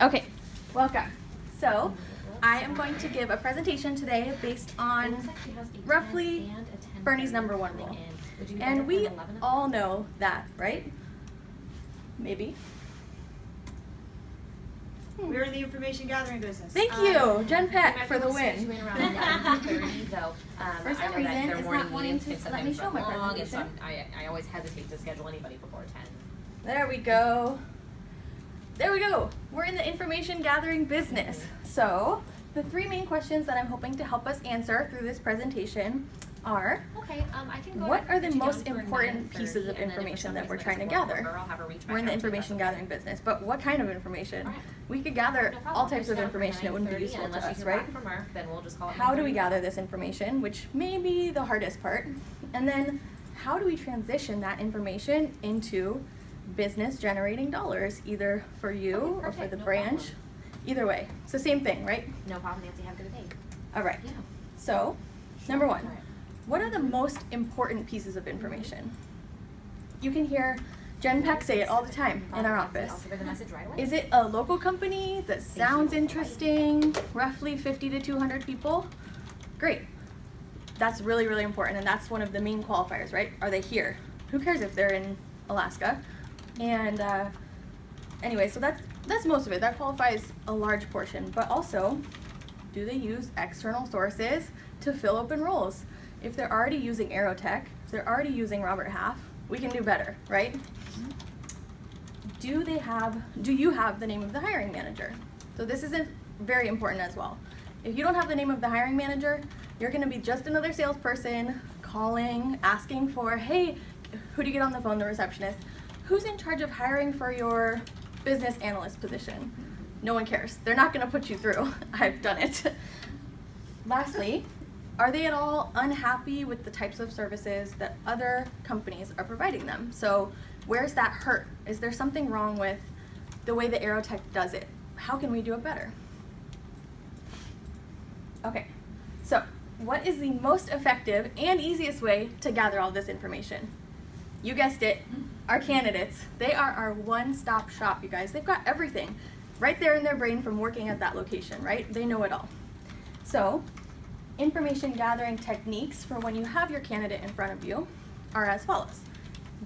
Okay, welcome. So, I am going to give a presentation today based on roughly Bernie's number one rule. And we all know that, right? Maybe. We're in the information gathering business. Thank you, Jen Peck, for the win. For some reason, it's not wanting to let me show my presentation. I always hesitate to schedule anybody before 10. There we go. There we go. We're in the information gathering business. So, the three main questions that I'm hoping to help us answer through this presentation are, I can go what are the most important pieces of information that we're trying to gather? We're in the information gathering business, but what kind of information? Right. We could gather all types of information. It wouldn't be useful to us, right? Then we'll just call it How do we gather this information, which may be the hardest part? And then how do we transition that information into business generating dollars, either for you or for the branch? Either way. It's the same thing, right? No problem, Nancy. Have a good day. All right. Yeah. So, number one, what are the most important pieces of information? You can hear Jen Peck say it all the time in our office. I'll give her the message right away. Is it a local company that sounds interesting, roughly 50 to 200 people? Great. That's really, really important, and that's one of the main qualifiers, right? Are they here? Who cares if they're in Alaska? And anyway, so that's most of it. That qualifies a large portion. But also, do they use external sources to fill open roles? If they're already using Aerotech, if they're already using Robert Half, we can do better, right? Do you have the name of the hiring manager? So this is very important as well. If you don't have the name of the hiring manager, you're gonna be just another salesperson calling, asking for, hey, who do you get on the phone? The receptionist. Who's in charge of hiring for your business analyst position? No one cares. They're not gonna put you through. I've done it. Lastly, are they at all unhappy with the types of services that other companies are providing them? So where's that hurt? Is there something wrong with the way that Aerotech does it? How can we do it better? Okay, so what is the most effective and easiest way to gather all this information? You guessed it, our candidates. They are our one-stop shop, you guys. They've got everything right there in their brain from working at that location, right? They know it all. So, information gathering techniques for when you have your candidate in front of you are as follows.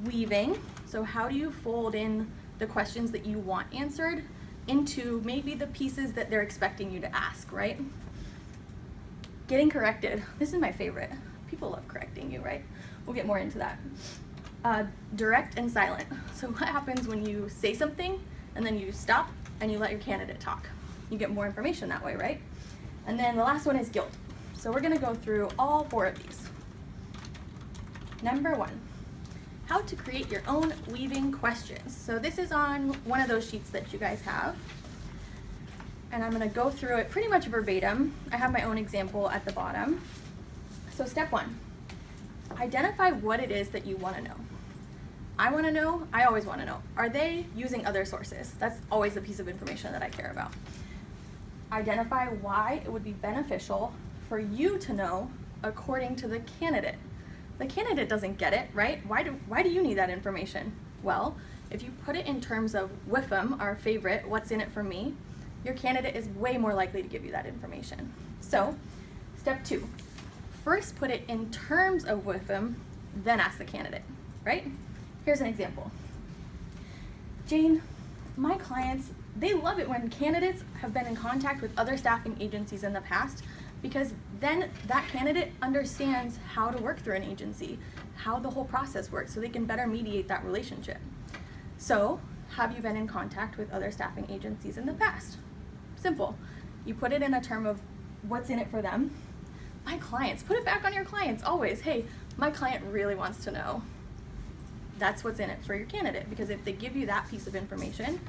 Weaving, so how do you fold in the questions that you want answered into maybe the pieces that they're expecting you to ask, right? Getting corrected, this is my favorite. People love correcting you, right? We'll get more into that. Direct and silent, so what happens when you say something and then you stop and you let your candidate talk? You get more information that way, right? And then the last one is guilt. So we're gonna go through all four of these. Number one, how to create your own weaving questions. So this is on one of those sheets that you guys have. And I'm gonna go through it pretty much verbatim. I have my own example at the bottom. So step one, identify what it is that you wanna know. I always wanna know, are they using other sources? That's always the piece of information that I care about. Identify why it would be beneficial for you to know according to the candidate. The candidate doesn't get it, right? Why do you need that information? Well, if you put it in terms of WIFM, our favorite, what's in it for me, your candidate is way more likely to give you that information. So, step two, first put it in terms of WIFM, then ask the candidate, right? Here's an example. Jane, my clients, they love it when candidates have been in contact with other staffing agencies in the past, because then that candidate understands how to work through an agency, how the whole process works, so they can better mediate that relationship. So, have you been in contact with other staffing agencies in the past? Simple. You put it in a term of what's in it for them. My clients, put it back on your clients always. Hey, my client really wants to know. That's what's in it for your candidate, because if they give you that piece of information,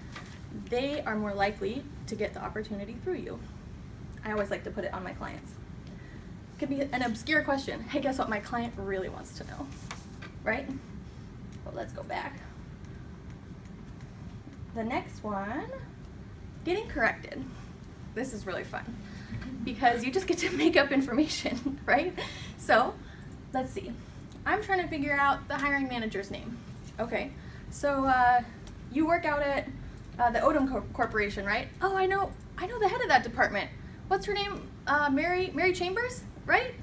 they are more likely to get the opportunity through you. I always like to put it on my clients. It could be an obscure question. Hey, guess what? My client really wants to know, right? Well, let's go back. The next one, getting corrected. This is really fun because you just get to make up information, right? So, let's see. I'm trying to figure out the hiring manager's name. Okay, so you work out at the Odom Corporation, right? Oh, I know the head of that department. What's her name? Mary Chambers, right?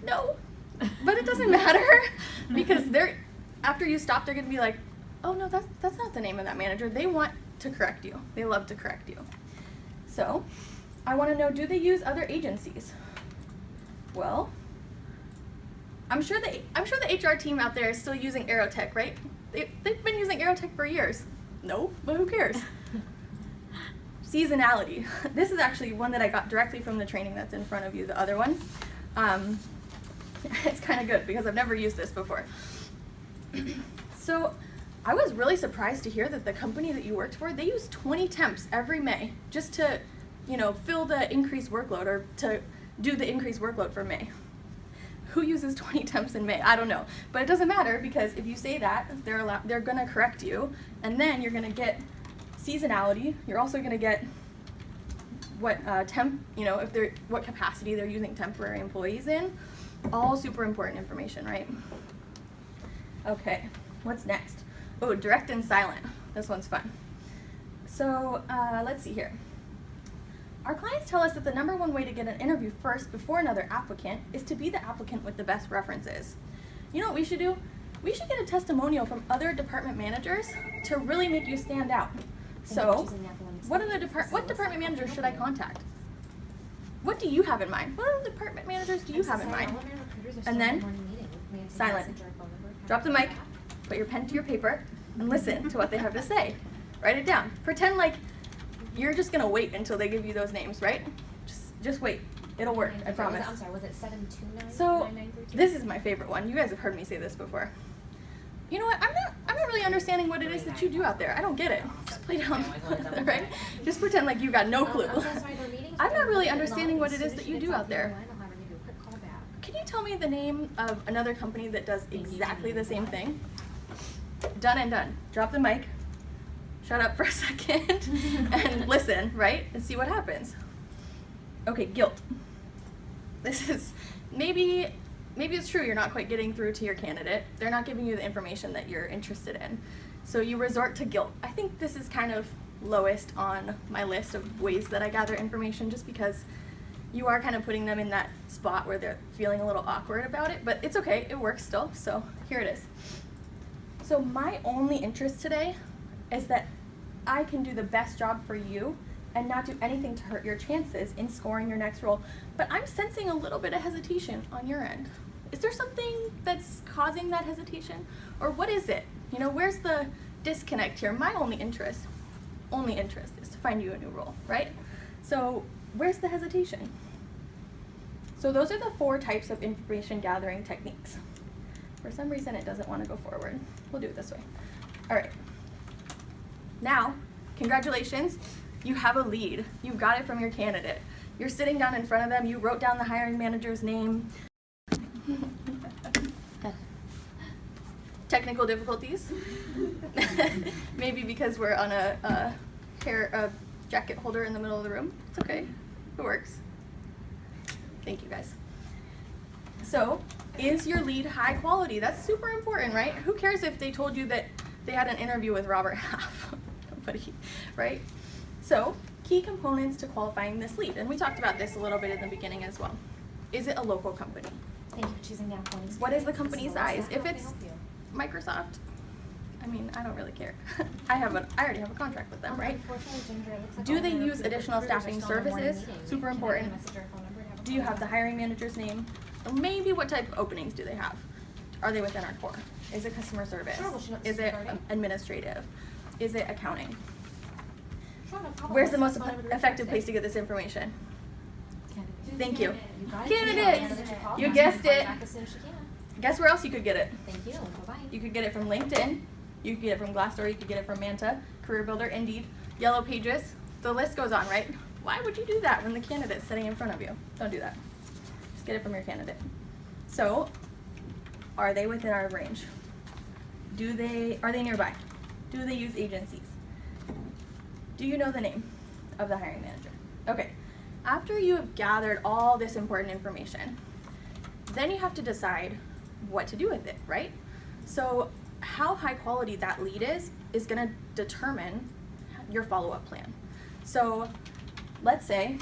No, but it doesn't matter because after you stop, they're gonna be like, oh no, that's not the name of that manager. They want to correct you. They love to correct you. So, I want to know, do they use other agencies? Well, I'm sure the HR team out there is still using Aerotech, right? They've been using Aerotech for years. No, but who cares? Seasonality. This is actually one that I got directly from the training that's in front of you, the other one. It's kind of good because I've never used this before. So I was really surprised to hear that the company that you worked for, they use 20 temps every May just to, fill the increased workload or to do the increased workload for May. Who uses 20 temps in May? I don't know. But it doesn't matter because if you say that, they're going to correct you, and then you're going to get seasonality. You're also going to get what what capacity they're using temporary employees in. All super important information, right? Okay, what's next? Oh, direct and silent. This one's fun. So let's see here. Our clients tell us that the #1 way to get an interview first before another applicant is to be the applicant with the best references. You know what we should do? We should get a testimonial from other department managers to really make you stand out. So, what department managers should I contact? What do you have in mind? What other department managers do you have in mind? And then, silent. Drop the mic, put your pen to your paper, and listen to what they have to say. Write it down. Pretend like you're just gonna wait until they give you those names, right? Just wait. It'll work, I promise. I'm sorry, was it 729? So, this is my favorite one. You guys have heard me say this before. You know what? I'm not really understanding what it is that you do out there. I don't get it. Just play down, right? Just pretend like you got no clue. I'm not really understanding what it is that you do out there. Can you tell me the name of another company that does exactly the same thing? Done and done. Drop the mic. Shut up for a second and listen, right? And see what happens. Okay, guilt. This is, maybe it's true you're not quite getting through to your candidate. They're not giving you the information that you're interested in. So you resort to guilt. I think this is kind of lowest on my list of ways that I gather information just because you are kind of putting them in that spot where they're feeling a little awkward about it, but it's okay, it works still, so here it is. So my only interest today is that I can do the best job for you and not do anything to hurt your chances in scoring your next role. But I'm sensing a little bit of hesitation on your end. Is there something that's causing that hesitation? Or what is it? Where's the disconnect here? My only interest is to find you a new role, right? So where's the hesitation? So those are the 4 types of information gathering techniques. For some reason it doesn't want to go forward. We'll do it this way. All right. Now, congratulations, you have a lead. You got it from your candidate. You're sitting down in front of them, you wrote down the hiring manager's name. Technical difficulties? Maybe because we're on a jacket holder in the middle of the room. It's okay, it works. Thank you guys. So, is your lead high quality? That's super important, right? Who cares if they told you that they had an interview with Robert Half? Nobody, right? So, key components to qualifying this lead, and we talked about this a little bit in the beginning as well. Is it a local company? Thank you for choosing the Apple. What is the company size? If it's Microsoft, I mean, I don't really care. I already have a contract with them, right? Do they use additional staffing services? Super important. Do you have the hiring manager's name? Or maybe what type of openings do they have? Are they within our core? Is it customer service? Is it administrative? Is it accounting? Where's the most effective place to get this information? Thank you. Candidates! You guessed it. Guess where else you could get it? Thank you. Bye-bye. You could get it from LinkedIn. You could get it from Glassdoor. You could get it from Manta, Career Builder, Indeed, Yellow Pages. The list goes on, right? Why would you do that when the candidate's sitting in front of you? Don't do that. Just get it from your candidate. So, are they within our range? Are they nearby? Do they use agencies? Do you know the name of the hiring manager? Okay. After you have gathered all this important information, then you have to decide what to do with it, right? So how high quality that lead is going to determine your follow-up plan. So let's say,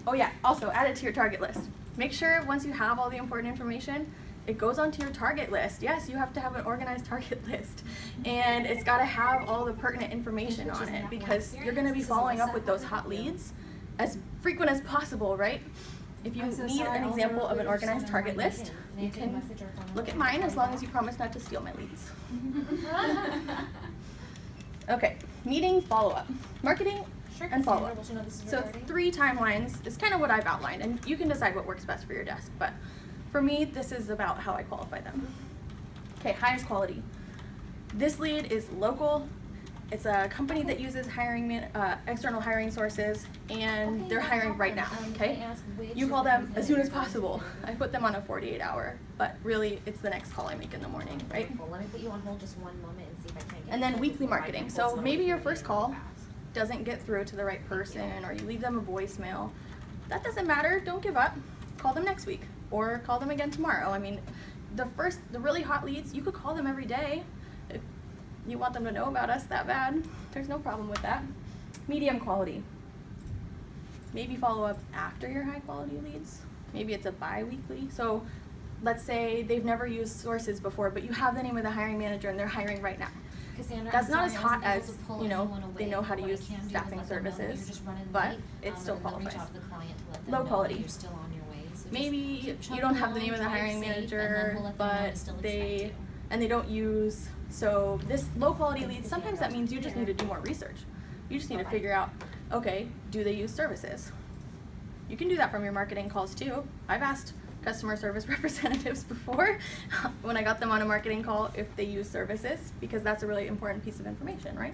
oh yeah, also add it to your target list. Make sure once you have all the important information, it goes onto your target list. Yes, you have to have an organized target list, and it's got to have all the pertinent information on it, because you're going to be following up with those hot leads as frequent as possible, right? If you need an example of an organized target list, you can look at mine, as long as you promise not to steal my leads. Okay, meeting follow-up, marketing and follow-up. So 3 timelines is kind of what I've outlined, and you can decide what works best for your desk, but for me, this is about how I qualify them. Okay, highest quality. This lead is local. It's a company that uses external hiring sources, and they're hiring right now, okay? You call them as soon as possible. I put them on a 48-hour, but really it's the next call I make in the morning, right? Let me put you on hold just one moment and see if I can get And then weekly marketing. So maybe your first call doesn't get through to the right person, or you leave them a voicemail. That doesn't matter, don't give up. Call them next week, or call them again tomorrow. I mean, the really hot leads, you could call them every day. If you want them to know about us that bad, there's no problem with that. Medium quality. Maybe follow up after your high quality leads. Maybe it's a bi-weekly. So let's say they've never used sources before, but you have the name of the hiring manager and they're hiring right now. Cassandra, That's I'm not sorry, as I hot wasn't able as, to pull you know, anyone they away, know how to but what I use can do is staffing let them know that you're services, just running but late, it still and then reach qualifies. out to the client to let them Low know that quality. you're still on your way. So just Maybe keep you chugging don't have the along, name of the drive hiring safe, and then manager, we'll let them know but to still expect they, you. and they don't use, so this low quality leads, sometimes that means you just need to do more research. You just need to figure out, okay, do they use services? You can do that from your marketing calls too. I've asked customer service representatives before when I got them on a marketing call if they use services, because that's a really important piece of information, right?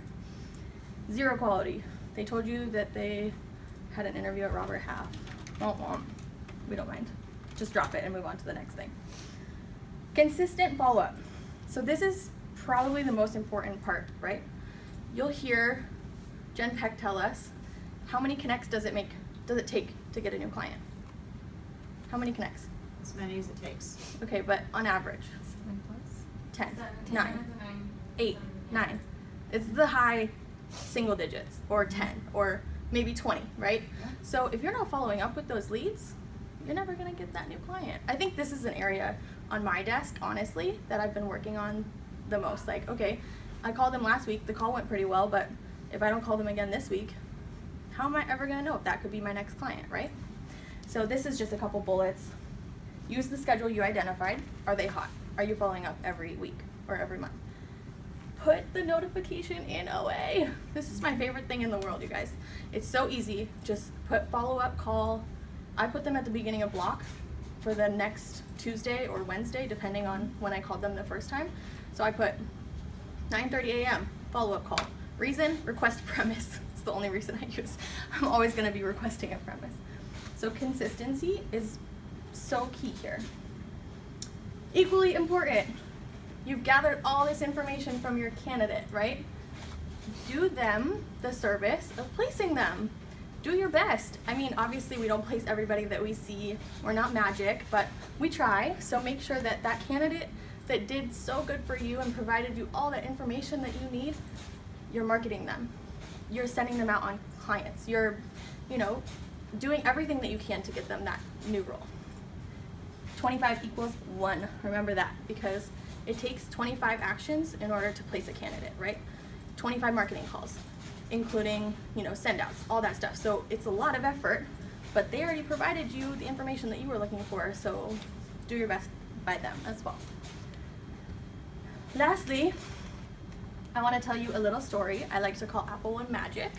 Zero quality. They told you that they had an interview at Robert Half. We don't mind. Just drop it and move on to the next thing. Consistent follow-up. So this is probably the most important part, right? You'll hear Jen Peck tell us, how many connects does it take to get a new client? How many connects? As many as it takes. Okay, but on average, 10, 9, 8, 9. It's the high single digits, or 10, or maybe 20, right? So if you're not following up with those leads, you're never gonna get that new client. I think this is an area on my desk, honestly, that I've been working on the most. Like, okay, I called them last week, the call went pretty well, but if I don't call them again this week, how am I ever gonna know if that could be my next client, right? So this is just a couple bullets. Use the schedule you identified. Are they hot? Are you following up every week or every month? Put the notification in OA. This is my favorite thing in the world, you guys. It's so easy. Just put follow-up call. I put them at the beginning of block for the next Tuesday or Wednesday, depending on when I called them the first time. So I put 9:30 a.m. follow-up call. Reason, request premise. It's the only reason I use. I'm always gonna be requesting a premise. So consistency is so key here. Equally important, you've gathered all this information from your candidate, right? Do them the service of placing them. Do your best. I mean, obviously we don't place everybody that we see. We're not magic, but we try. So make sure that that candidate that did so good for you and provided you all the information that you need, you're marketing them. You're sending them out on clients. You're, doing everything that you can to get them that new role. 25 equals 1. Remember that, because it takes 25 actions in order to place a candidate, right? 25 marketing calls, including, send outs, all that stuff. So it's a lot of effort, but they already provided you the information that you were looking for, so do your best by them as well. Lastly, I want to tell you a little story I like to call Apple One Magic,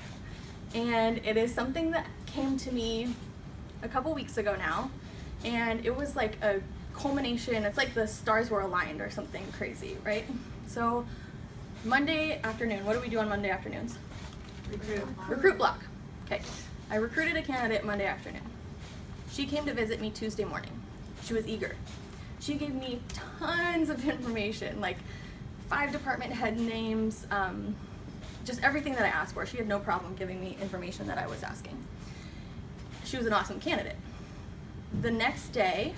and it is something that came to me a couple weeks ago now, and it was like a culmination. It's like the stars were aligned or something crazy, right? So Monday afternoon, what do we do on Monday afternoons? Recruit block. Okay, I recruited a candidate Monday afternoon. She came to visit me Tuesday morning. She was eager. She gave me tons of information, like 5 department head names, just everything that I asked for. She had no problem giving me information that I was asking. She was an awesome candidate. The next day,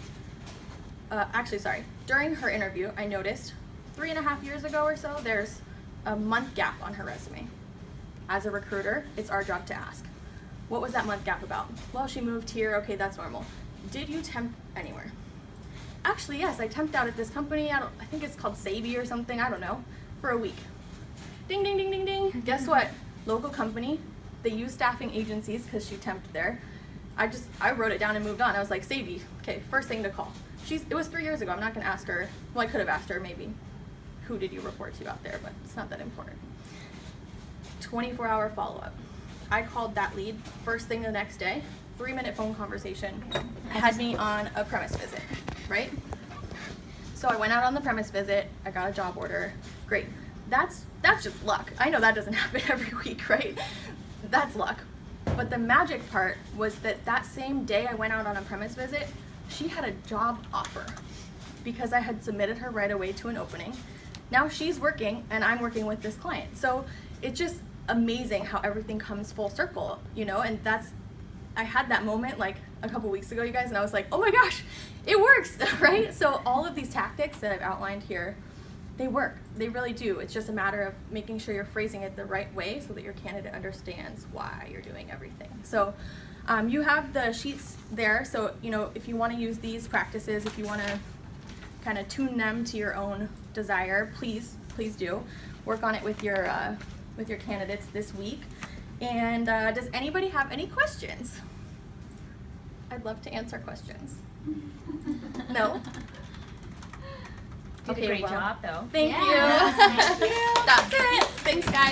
during her interview, I noticed 3.5 years ago or so, there's a month gap on her resume. as a recruiter, it's our job to ask, what was that month gap about? Well, she moved here, okay, that's normal. Did you temp anywhere? Actually, yes, I temped out at this company, I think it's called Sabi or something, I don't know, for a week. Ding, ding, ding, ding, ding. Guess what? Local company, they use staffing agencies because she temped there. I wrote it down and moved on. I was like, Sadie, okay, first thing to call. It was 3 years ago. I'm not gonna ask her. Well, I could have asked her maybe, who did you report to out there, but it's not that important. 24-hour follow-up. I called that lead first thing the next day, 3-minute phone conversation, had me on a premise visit, right? So I went out on the premise visit, I got a job order, great. That's just luck. I know that doesn't happen every week, right? That's luck. But the magic part was that same day I went out on a premise visit, she had a job offer because I had submitted her right away to an opening. Now she's working and I'm working with this client. So it's just amazing how everything comes full circle, you know, and I had that moment like a couple weeks ago, you guys, and I was like, oh my gosh, it works, right? So all of these tactics that I've outlined here, they work. They really do. It's just a matter of making sure you're phrasing it the right way so that your candidate understands why you're doing everything. So you have the sheets there. So, you know, if you want to use these practices, if you want to kind of tune them to your own desire, please do. Work on it with your candidates this week. And does anybody have any questions? I'd love to answer questions. No? Did a great job, though. Thank Yeah. you. That's it. Thanks, guys.